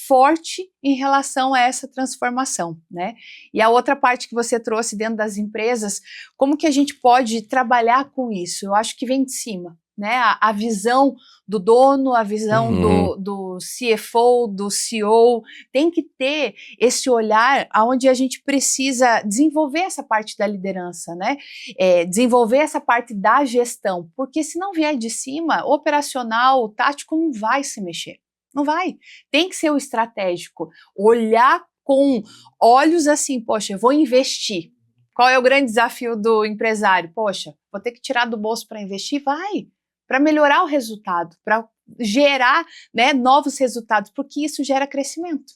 forte em relação a essa transformação, né? E a outra parte que você trouxe dentro das empresas, como que a gente pode trabalhar com isso? Eu acho que vem de cima. Né, a visão do dono, a visão do CFO, do CEO, tem que ter esse olhar onde a gente precisa desenvolver essa parte da liderança, né? Desenvolver essa parte da gestão, porque se não vier de cima, operacional, tático, não vai se mexer, não vai. Tem que ser o estratégico, olhar com olhos assim, poxa, eu vou investir. Qual é o grande desafio do empresário? Poxa, vou ter que tirar do bolso para investir? Vai! Para melhorar o resultado, para gerar, né, novos resultados, porque isso gera crescimento.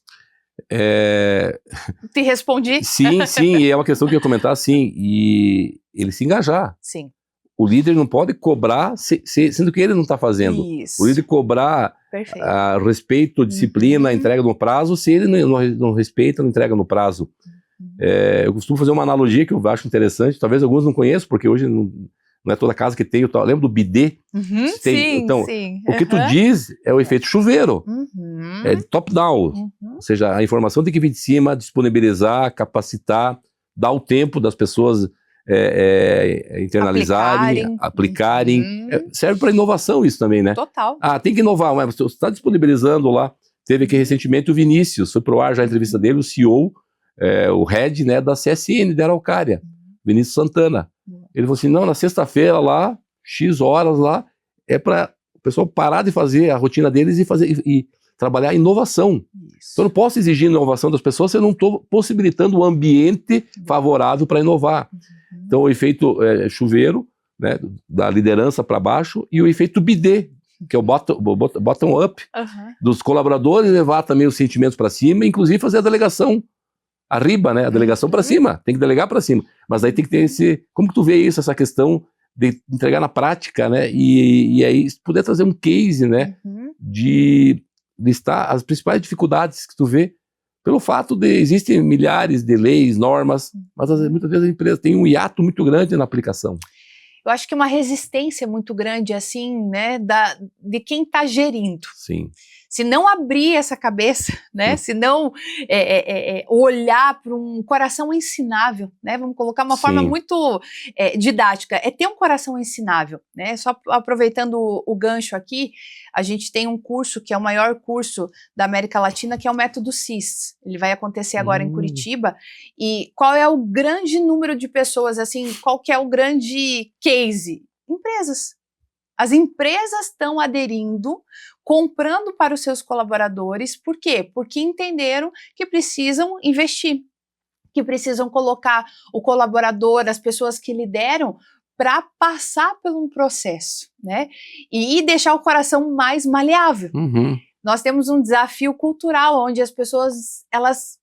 Te respondi? Sim, e é uma questão que eu ia comentar, sim, e ele se engajar. Sim. O líder não pode cobrar, sendo que ele não está fazendo. Isso. O líder cobrar respeito, disciplina, entrega no prazo, se ele não respeita, não entrega no prazo. Eu costumo fazer uma analogia que eu acho interessante, talvez alguns não conheçam, porque hoje Não é toda casa que tem, lembra do bidê? Uhum, Tem, sim, então, sim. o que tu diz é o efeito chuveiro, Uhum. é de top-down, ou seja, a informação tem que vir de cima, disponibilizar, capacitar, dar o tempo das pessoas internalizarem, aplicarem. Uhum. Serve para inovação isso também, né? Total. Tem que inovar, mas você está disponibilizando lá. Teve aqui recentemente o Vinícius, foi pro ar já a entrevista dele, o CEO, o head, né, da CSN, da Araucária, Vinícius Santana. Ele falou assim, não, na sexta-feira lá, X horas lá, é para o pessoal parar de fazer a rotina deles e trabalhar inovação. Isso. Então eu não posso exigir inovação das pessoas se eu não estou possibilitando um ambiente favorável para inovar. Então o efeito chuveiro, né, da liderança para baixo, e o efeito bidê, que é o bottom-up, dos colaboradores, levar também os sentimentos para cima, inclusive fazer a delegação arriba, né, a delegação para cima, tem que delegar para cima, mas aí tem que ter como que tu vê isso, essa questão de entregar na prática, né, e aí se puder trazer um case, né, de listar as principais dificuldades que tu vê, pelo fato de existem milhares de leis, normas, mas muitas vezes a empresa tem um hiato muito grande na aplicação. Eu acho que uma resistência muito grande, assim, né, de quem está gerindo. Sim. Se não abrir essa cabeça, né, se não olhar para um coração ensinável, né, vamos colocar uma forma muito didática, é ter um coração ensinável, né, só aproveitando o gancho aqui, a gente tem um curso que é o maior curso da América Latina, que é o Método CIS, ele vai acontecer agora em Curitiba, e qual é o grande número de pessoas, assim, qual que é o grande case? Empresas. As empresas estão aderindo, comprando para os seus colaboradores, por quê? Porque entenderam que precisam investir, que precisam colocar o colaborador, as pessoas que lideram, para passar por um processo, né? E deixar o coração mais maleável. Nós temos um desafio cultural, onde as pessoas, elas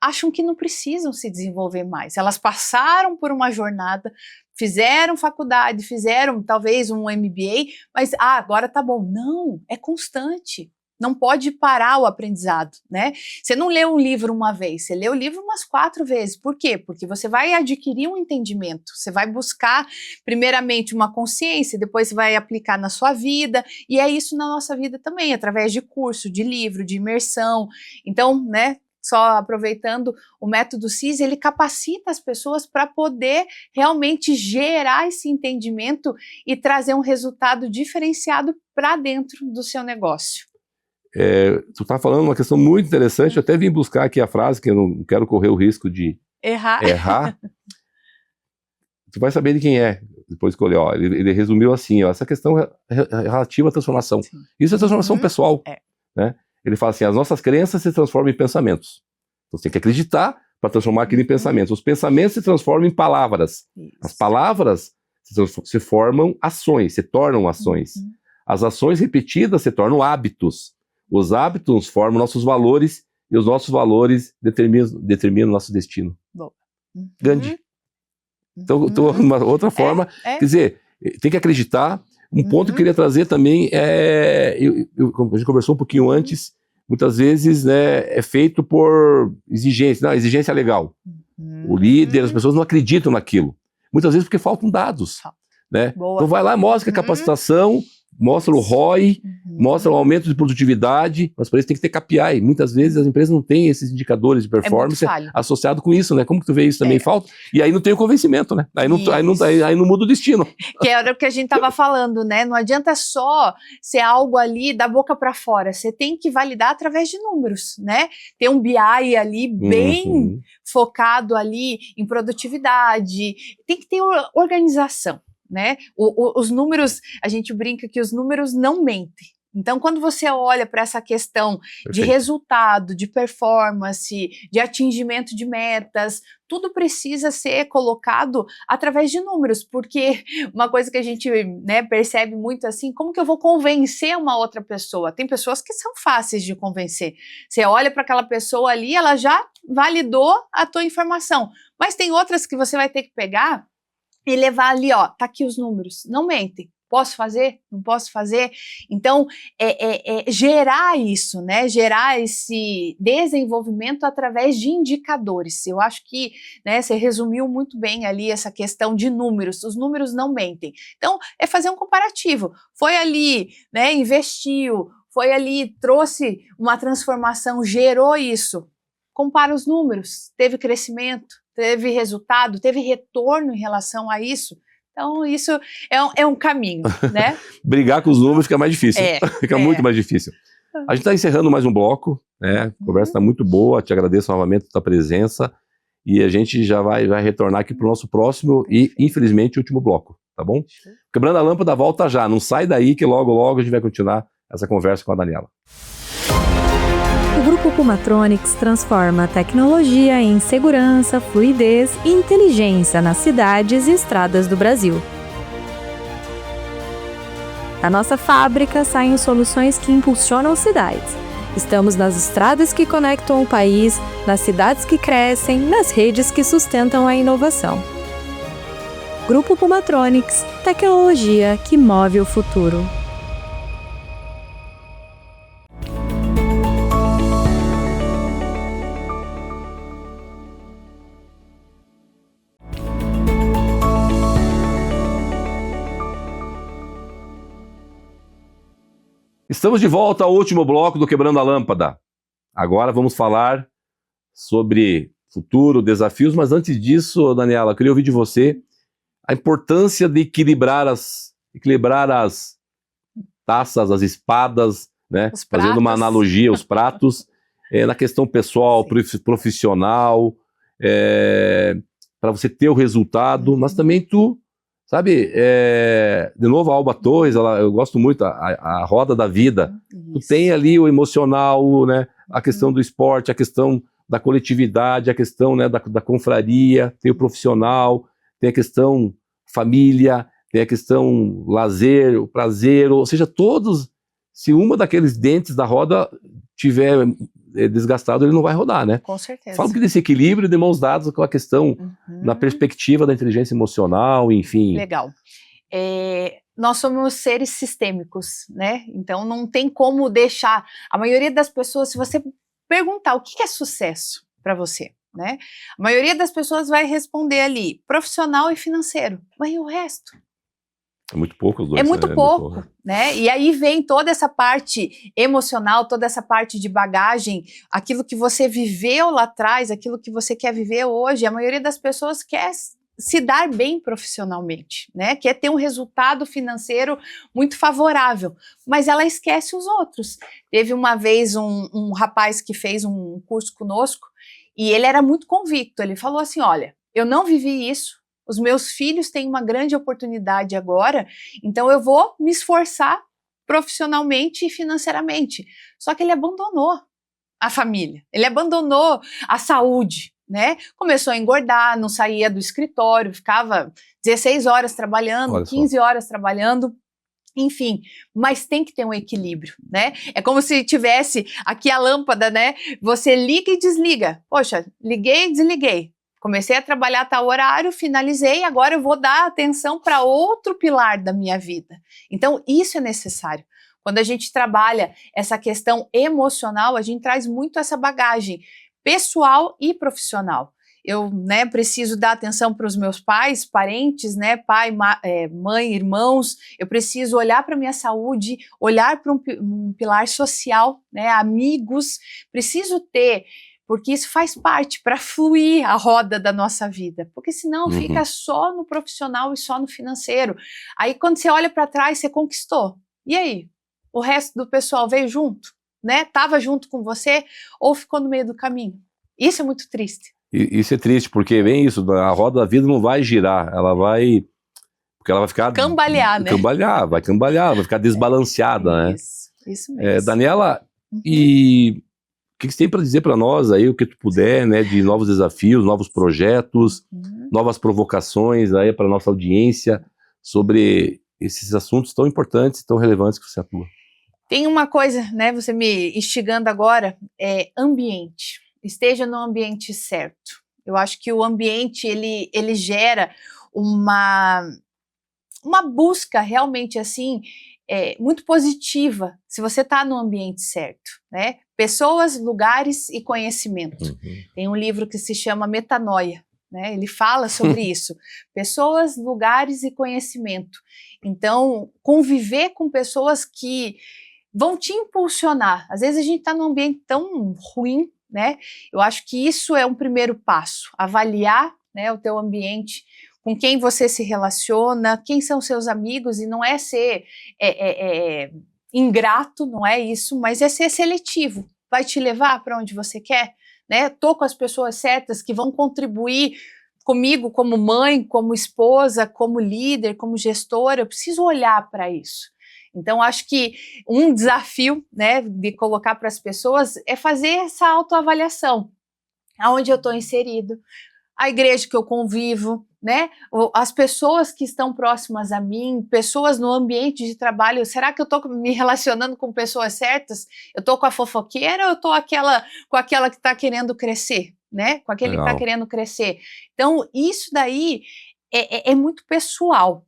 acham que não precisam se desenvolver mais. Elas passaram por uma jornada, fizeram faculdade, fizeram talvez um MBA, mas agora tá bom. Não, é constante. Não pode parar o aprendizado, né? Você não lê um livro uma vez, você lê o livro umas 4 vezes. Por quê? Porque você vai adquirir um entendimento, você vai buscar primeiramente uma consciência, depois você vai aplicar na sua vida, e é isso na nossa vida também, através de curso, de livro, de imersão. Então, né, só aproveitando, o método CIS, ele capacita as pessoas para poder realmente gerar esse entendimento e trazer um resultado diferenciado para dentro do seu negócio. Tu tá falando uma questão muito interessante, eu até vim buscar aqui a frase, que eu não quero correr o risco de errar. Tu vai saber de quem é, depois que eu olhei, ele resumiu assim, essa questão relativa à transformação. Sim. Isso é transformação pessoal, né? Ele fala assim, as nossas crenças se transformam em pensamentos. Então, você tem que acreditar para transformar aquilo em pensamentos. Os pensamentos se transformam em palavras. Isso. As palavras se formam ações, se tornam ações. As ações repetidas se tornam hábitos. Os hábitos formam nossos valores e os nossos valores determinam o nosso destino. Gandhi. Então, uma outra forma, quer dizer, tem que acreditar. Um ponto que eu queria trazer também como a gente conversou um pouquinho antes, muitas vezes, né, é feito por exigência, não, exigência legal. O líder, as pessoas não acreditam naquilo. Muitas vezes porque faltam dados. Né? Então vai lá, mostra a capacitação, mostra o ROI, mostra o aumento de produtividade, mas para isso tem que ter KPI. Muitas vezes as empresas não têm esses indicadores de performance associado com isso, né? Como que tu vê isso também? Falta? E aí não tem o convencimento, né? Aí não muda o destino. Que era o que a gente estava falando, né? Não adianta só ser algo ali da boca para fora, você tem que validar através de números, né? Tem um BI ali bem focado ali em produtividade, tem que ter organização. Né? Os números, a gente brinca que os números não mentem. Então, quando você olha para essa questão de resultado, de performance, de atingimento de metas, tudo precisa ser colocado através de números, porque uma coisa que a gente, né, percebe muito assim, como que eu vou convencer uma outra pessoa? Tem pessoas que são fáceis de convencer. Você olha para aquela pessoa ali, ela já validou a tua informação, mas tem outras que você vai ter que pegar e levar ali, ó, tá aqui os números, não mentem. Posso fazer? Não posso fazer? Então, gerar isso, né? Gerar esse desenvolvimento através de indicadores. Eu acho que, né, você resumiu muito bem ali essa questão de números. Os números não mentem. Então, é fazer um comparativo. Foi ali, né, investiu, foi ali, trouxe uma transformação, gerou isso. Compara os números, teve crescimento, teve resultado, teve retorno em relação a isso. Então, isso é um caminho, né? Brigar com os números fica mais difícil. Fica muito mais difícil. A gente está encerrando mais um bloco, né? A conversa está muito boa, te agradeço novamente a tua presença e a gente já vai retornar aqui para o nosso próximo e, infelizmente, último bloco, tá bom? Quebrando a Lâmpada volta já, não sai daí que logo, logo a gente vai continuar essa conversa com a Daniela. O Grupo Pumatronics transforma a tecnologia em segurança, fluidez e inteligência nas cidades e estradas do Brasil. Da nossa fábrica saem soluções que impulsionam cidades. Estamos nas estradas que conectam o país, nas cidades que crescem, nas redes que sustentam a inovação. Grupo Pumatronics, tecnologia que move o futuro. Estamos de volta ao último bloco do Quebrando a Lâmpada. Agora vamos falar sobre futuro, desafios, mas antes disso, Daniela, eu queria ouvir de você a importância de equilibrar as taças, as espadas, né? Fazendo uma analogia, os pratos, na questão pessoal, profissional, para você ter o resultado, mas também tu, sabe, de novo a Alba Torres, eu gosto muito, a roda da vida, tu tem ali o emocional, né, a questão do esporte, a questão da coletividade, a questão, né, da confraria, tem o profissional, tem a questão família, tem a questão lazer, o prazer, ou seja, todos, se uma daqueles dentes da roda tiver desgastado, ele não vai rodar, né? Com certeza. Fala um pouquinho desse equilíbrio de mãos dadas com a questão na perspectiva da inteligência emocional, enfim. Legal. Nós somos seres sistêmicos, né? Então não tem como deixar. A maioria das pessoas, se você perguntar o que é sucesso para você, né? A maioria das pessoas vai responder ali profissional e financeiro, mas e o resto? É muito pouco os dois. É muito pouco, né? E aí vem toda essa parte emocional, toda essa parte de bagagem, aquilo que você viveu lá atrás, aquilo que você quer viver hoje. A maioria das pessoas quer se dar bem profissionalmente, né? Quer ter um resultado financeiro muito favorável, mas ela esquece os outros. Teve uma vez um rapaz que fez um curso conosco e ele era muito convicto. Ele falou assim: olha, eu não vivi isso. Os meus filhos têm uma grande oportunidade agora, então eu vou me esforçar profissionalmente e financeiramente. Só que ele abandonou a família, ele abandonou a saúde, né? Começou a engordar, não saía do escritório, ficava 16 horas trabalhando, 15 horas trabalhando. Enfim, mas tem que ter um equilíbrio, né? É como se tivesse aqui a lâmpada, né? Você liga e desliga. Poxa, liguei e desliguei. Comecei a trabalhar a tal horário, finalizei, agora eu vou dar atenção para outro pilar da minha vida. Então, isso é necessário. Quando a gente trabalha essa questão emocional, a gente traz muito essa bagagem pessoal e profissional. Eu, né, preciso dar atenção para os meus pais, parentes, né, pai, mãe, irmãos. Eu preciso olhar para a minha saúde, olhar para um pilar social, né, amigos. Preciso ter... porque isso faz parte para fluir a roda da nossa vida, porque senão fica só no profissional e só no financeiro. Aí quando você olha para trás, você conquistou. E aí? O resto do pessoal veio junto, né? Tava junto com você ou ficou no meio do caminho? Isso é muito triste. Isso é triste, porque vem isso, a roda da vida não vai girar, ela vai... porque ela vai ficar... cambalear, né? Vai cambalear, vai ficar desbalanceada, né? Isso mesmo. Daniela, e... o que você tem para dizer para nós aí, o que tu puder, né, de novos desafios, novos projetos, novas provocações aí para nossa audiência sobre esses assuntos tão importantes, tão relevantes que você atua? Tem uma coisa, né, você me instigando agora, ambiente. Esteja no ambiente certo. Eu acho que o ambiente, ele gera uma busca realmente assim, muito positiva, se você está no ambiente certo, né? Pessoas, lugares e conhecimento. Tem um livro que se chama Metanoia, né? Ele fala sobre isso. Pessoas, lugares e conhecimento. Então, conviver com pessoas que vão te impulsionar. Às vezes a gente está num ambiente tão ruim, né? Eu acho que isso é um primeiro passo, avaliar, né, o teu ambiente, com quem você se relaciona, quem são seus amigos, e não é ser ingrato, não é isso, mas é ser seletivo. Vai te levar para onde você quer, né? Tô com as pessoas certas que vão contribuir comigo como mãe, como esposa, como líder, como gestora. Eu preciso olhar para isso. Então, acho que um desafio, né, de colocar para as pessoas é fazer essa autoavaliação. Aonde eu estou inserido, a igreja que eu convivo, né, as pessoas que estão próximas a mim, pessoas no ambiente de trabalho. Será que eu estou me relacionando com pessoas certas? Eu estou com a fofoqueira ou eu estou com aquela que está querendo crescer, né? Com aquele que está querendo crescer. Então, isso daí é muito pessoal.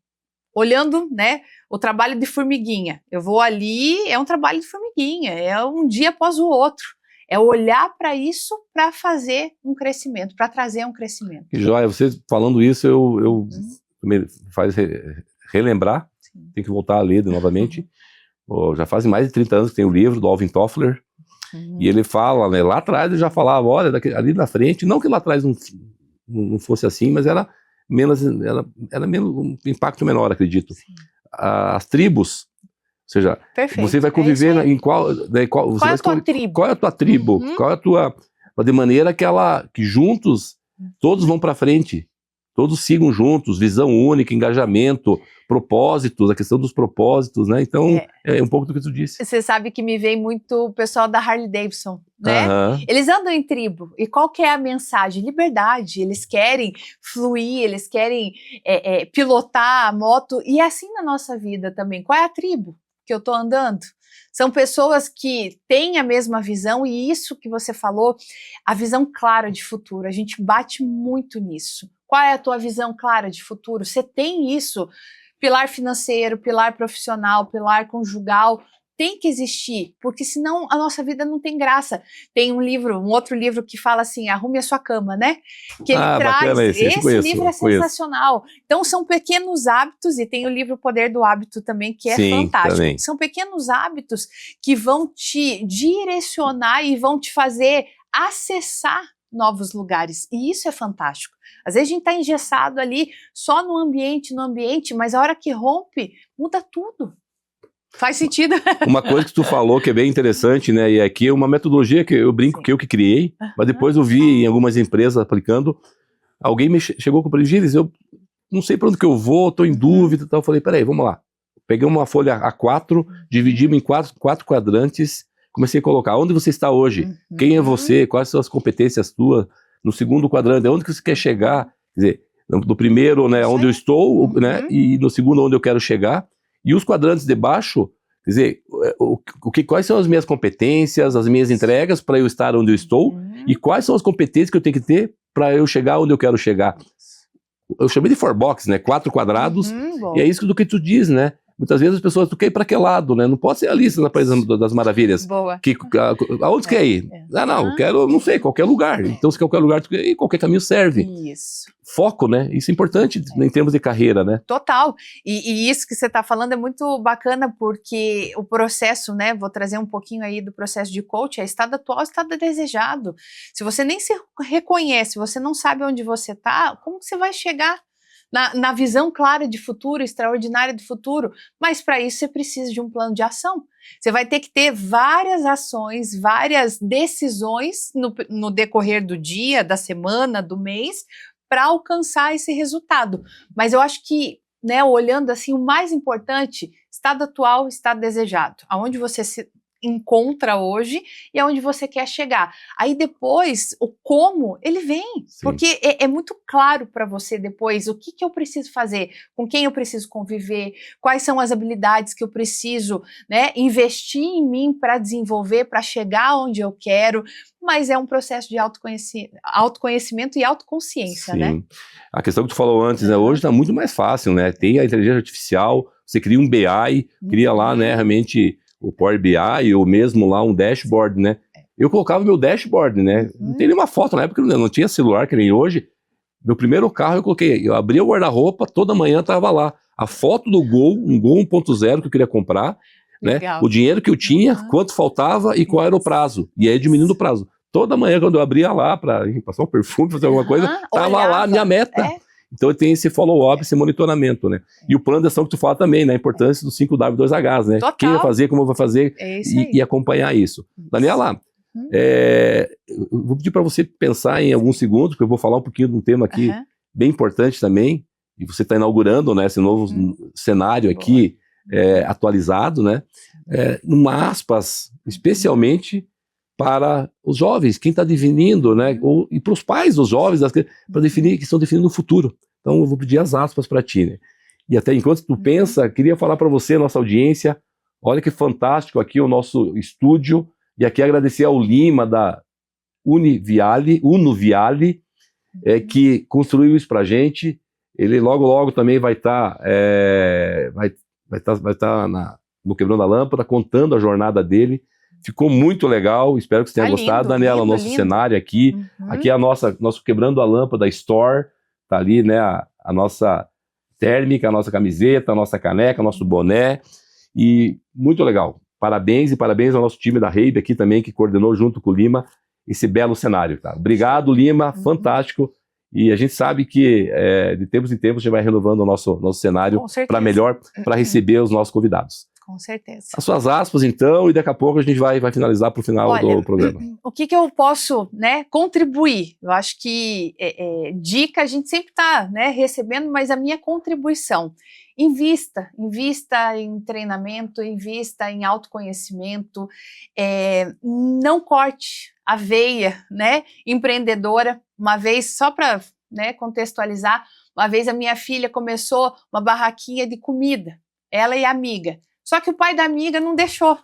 Olhando, né, o trabalho de formiguinha. Eu vou ali, é um trabalho de formiguinha, é um dia após o outro. É olhar para isso para fazer um crescimento, para trazer um crescimento. Que joia, você falando isso, eu me faz relembrar, tem que voltar a ler novamente. Já fazem mais de 30 anos que tem o livro do Alvin Toffler, e ele fala, né, lá atrás ele já falava, olha, ali na frente, não que lá atrás não fosse assim, mas era menos um impacto menor, acredito. As tribos, ou seja, você vai conviver em qual é a tua tribo? Qual é a tua tribo? Qual é a tua, de maneira que juntos todos vão para frente, todos sigam juntos, visão única, engajamento, propósitos, a questão dos propósitos, né? Então, é um pouco do que tu disse. Você sabe que me vem muito o pessoal da Harley Davidson, né? Eles andam em tribo, e qual que é a mensagem? Liberdade, eles querem fluir, eles querem pilotar a moto, e é assim na nossa vida também. Qual é a tribo que eu tô andando? São pessoas que têm a mesma visão, e isso que você falou, a visão clara de futuro, a gente bate muito nisso. Qual é a tua visão clara de futuro? Você tem isso? Pilar financeiro, pilar profissional, pilar conjugal, tem que existir, porque senão a nossa vida não tem graça. Tem um outro livro que fala assim, Arrume a Sua Cama, né? Que ele traz, esse livro é sensacional. Então são pequenos hábitos, e tem o livro O Poder do Hábito também, que é fantástico. Também. São pequenos hábitos que vão te direcionar e vão te fazer acessar novos lugares, e isso é fantástico. Às vezes a gente está engessado ali, só no ambiente, mas a hora que rompe, muda tudo. Faz sentido? Uma coisa que tu falou que é bem interessante, né, e aqui é uma metodologia que eu brinco que eu que criei, mas depois eu vi em algumas empresas aplicando, alguém chegou com o Gilles, eu não sei para onde que eu vou, estou em dúvida e tal, eu falei, peraí, vamos lá. Peguei uma folha A4, dividimos em quatro quadrantes, comecei a colocar onde você está hoje, quem é você, quais são as competências tuas, no segundo quadrante, onde que você quer chegar, quer dizer, no primeiro, né, onde eu estou, né, e no segundo, onde eu quero chegar, e os quadrantes de baixo, quer dizer, quais são as minhas competências, as minhas entregas para eu estar onde eu estou, e quais são as competências que eu tenho que ter para eu chegar onde eu quero chegar. Eu chamei de 4box, né, 4 quadrados, e é isso do que tu diz, né, muitas vezes as pessoas, tu quer ir para que lado, né? Não pode ser a lista na País das Maravilhas. Boa. Aonde você quer ir? Não, eu quero, não sei, qualquer lugar. Então, se qualquer lugar, tu quer ir, qualquer caminho serve. Isso. Foco, né? Isso é importante em termos de carreira, né? Total. E isso que você está falando é muito bacana, porque o processo, né? Vou trazer um pouquinho aí do processo de coach, é estado atual, estado desejado. Se você nem se reconhece, você não sabe onde você está, como que você vai chegar na visão clara de futuro, extraordinária de futuro? Mas para isso você precisa de um plano de ação. Você vai ter que ter várias ações, várias decisões no decorrer do dia, da semana, do mês, para alcançar esse resultado. Mas eu acho que, né, olhando assim, o mais importante, estado atual, estado desejado. Aonde você se encontra hoje e aonde você quer chegar. Aí depois, o como, ele vem, Sim. porque é muito claro para você depois o que eu preciso fazer, com quem eu preciso conviver, quais são as habilidades que eu preciso, né, investir em mim para desenvolver, para chegar onde eu quero, mas é um processo de autoconhecimento e autoconsciência, Sim. né? A questão que tu falou antes, né? Hoje está muito mais fácil, né? Tem a inteligência artificial, você cria um BI, cria lá, né, realmente o Power BI ou mesmo lá um dashboard, né? Eu colocava meu dashboard, né? Não tem nenhuma foto na época, não tinha celular que nem hoje. Meu primeiro carro eu abria o guarda-roupa, toda manhã tava lá. A foto do Gol, um Gol 1.0 que eu queria comprar, né? Legal. O dinheiro que eu tinha, quanto faltava e qual era o prazo. E aí diminuindo o prazo. Toda manhã, quando eu abria lá para passar um perfume, fazer alguma coisa, tava lá a minha meta. Então tem esse follow-up, esse monitoramento, né? E o plano de ação que tu fala também, né? A importância dos 5W2Hs, né? Total. Quem vai fazer, como vai fazer e acompanhar isso. Daniela, eu vou pedir para você pensar em alguns segundos, porque eu vou falar um pouquinho de um tema aqui bem importante também, e você está inaugurando, né, esse novo cenário aqui atualizado, né? Numa aspas, especialmente para os jovens, quem está definindo, né? E para os pais dos jovens, para definir, que estão definindo o futuro. Então eu vou pedir as aspas para ti, né? E até enquanto tu pensa, queria falar para você, nossa audiência, olha que fantástico aqui o nosso estúdio, e aqui agradecer ao Lima da Unuviale, que construiu isso para a gente. Ele logo também vai estar no Quebrando a Lâmpada, contando a jornada dele. Ficou muito legal, espero que você tenha gostado, lindo, Daniela, lindo, nosso lindo. cenário aqui. Aqui é a nosso Quebrando a Lâmpada Store, tá ali, né, a nossa térmica, a nossa camiseta, a nossa caneca, nosso boné, e muito legal. Parabéns ao nosso time da Reibe aqui também, que coordenou junto com o Lima esse belo cenário, tá? Obrigado, Lima, fantástico. E a gente sabe que de tempos em tempos a gente vai renovando o nosso cenário para melhor, para receber os nossos convidados. Com certeza. As suas aspas, então, e daqui a pouco a gente vai finalizar para o final do programa. O que eu posso, né, contribuir? Eu acho que dica a gente sempre está, né, recebendo, mas a minha contribuição. Invista em treinamento, invista em autoconhecimento, não corte a veia, né, empreendedora. Uma vez, só para, né, contextualizar, uma vez a minha filha começou uma barraquinha de comida, ela e a amiga. Só que o pai da amiga não deixou.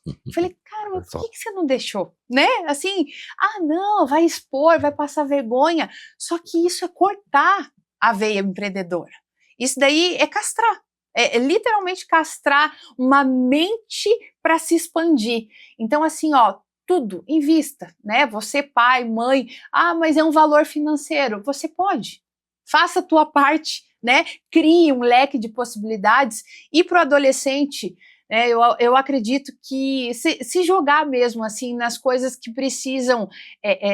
Eu falei, cara, mas por que você não deixou? Né? Assim, não, vai expor, vai passar vergonha. Só que isso é cortar a veia empreendedora. Isso daí é castrar. É literalmente castrar uma mente para se expandir. Então, assim, tudo, invista, né? Você, pai, mãe, mas é um valor financeiro. Você pode. Faça a tua parte, né? Crie um leque de possibilidades. E para o adolescente, né, eu acredito que se jogar mesmo assim nas coisas que precisam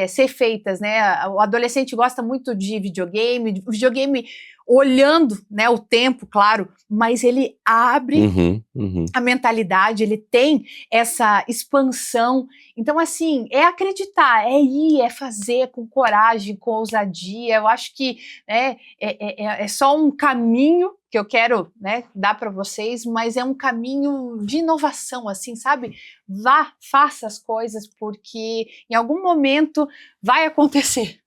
ser feitas, né? O adolescente gosta muito de videogame olhando, né, o tempo, claro, mas ele abre a mentalidade, ele tem essa expansão. Então, assim, é acreditar, é ir, é fazer com coragem, com ousadia. Eu acho que é só um caminho que eu quero, né, dar para vocês, mas é um caminho de inovação, assim, sabe? Vá, faça as coisas, porque em algum momento vai acontecer.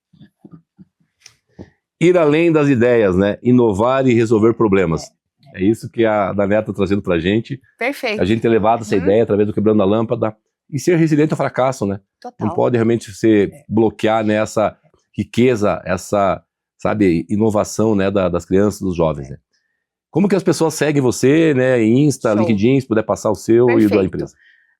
Ir além das ideias, né? Inovar e resolver problemas. É isso que a Daniela está trazendo para a gente. Perfeito. A gente ter levado essa ideia através do Quebrando a Lâmpada. E ser resiliente ao fracasso, né? Total. Não pode realmente bloquear, né, essa riqueza, essa, sabe, inovação, né, das crianças, dos jovens, né? Como que as pessoas seguem você, né? Insta, LinkedIn, se puder passar o seu e o da empresa.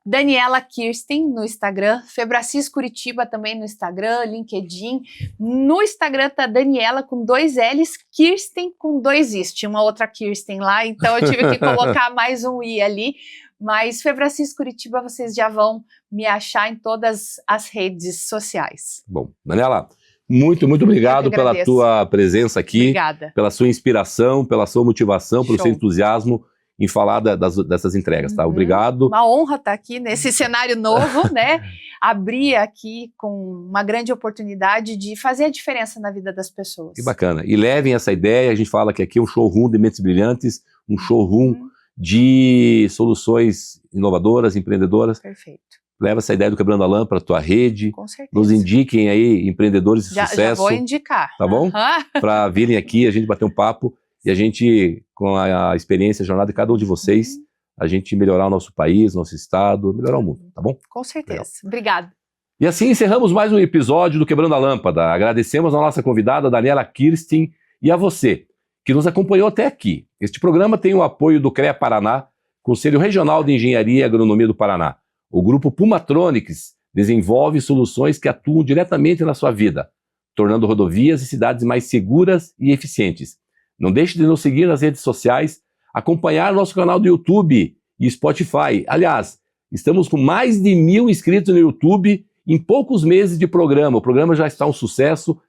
Daniela Kirsten no Instagram, Febracis Curitiba também no Instagram, LinkedIn. No Instagram tá Daniela com 2 L's, Kirsten com 2 I's. Tinha uma outra Kirsten lá, então eu tive que colocar mais um I ali. Mas Febracis Curitiba, vocês já vão me achar em todas as redes sociais. Bom, Daniela, muito obrigado pela tua presença aqui. Obrigada. Pela sua inspiração, pela sua motivação, pelo seu entusiasmo em falar dessas entregas, tá? Obrigado. Uma honra estar aqui nesse cenário novo, né? Abrir aqui com uma grande oportunidade de fazer a diferença na vida das pessoas. Que bacana. E levem essa ideia, a gente fala que aqui é um showroom de mentes brilhantes, um showroom de soluções inovadoras, empreendedoras. Perfeito. Leva essa ideia do Quebrando a Lã para a tua rede. Com certeza. Nos indiquem aí empreendedores de sucesso. Já vou indicar. Tá bom? Para virem aqui, a gente bater um papo e a gente, com a experiência, a jornada de cada um de vocês, a gente melhorar o nosso país, nosso estado, melhorar o mundo, tá bom? Com certeza. Legal. Obrigada. E assim encerramos mais um episódio do Quebrando a Lâmpada. Agradecemos a nossa convidada, Daniela Kirsten, e a você, que nos acompanhou até aqui. Este programa tem o apoio do CREA Paraná, Conselho Regional de Engenharia e Agronomia do Paraná. O grupo Pumatronics desenvolve soluções que atuam diretamente na sua vida, tornando rodovias e cidades mais seguras e eficientes. Não deixe de nos seguir nas redes sociais, acompanhar nosso canal do YouTube e Spotify. Aliás, estamos com mais de 1.000 inscritos no YouTube em poucos meses de programa. O programa já está um sucesso.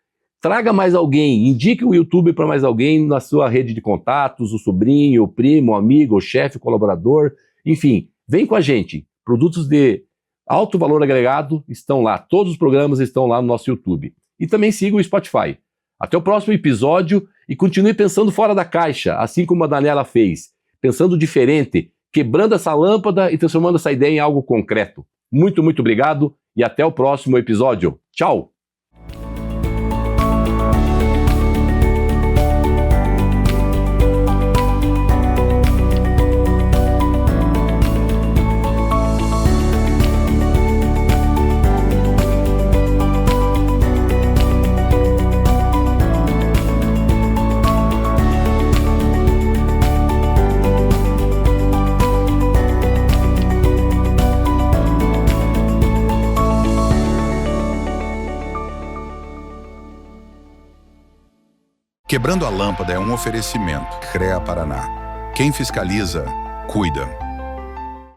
Traga mais alguém, indique o YouTube para mais alguém na sua rede de contatos, o sobrinho, o primo, o amigo, o chefe, o colaborador, enfim, vem com a gente. Produtos de alto valor agregado estão lá, todos os programas estão lá no nosso YouTube. E também siga o Spotify. Até o próximo episódio e continue pensando fora da caixa, assim como a Daniela fez, pensando diferente, quebrando essa lâmpada e transformando essa ideia em algo concreto. Muito, muito obrigado e até o próximo episódio. Tchau! Quebrando a Lâmpada é um oferecimento. CREA Paraná. Quem fiscaliza, cuida.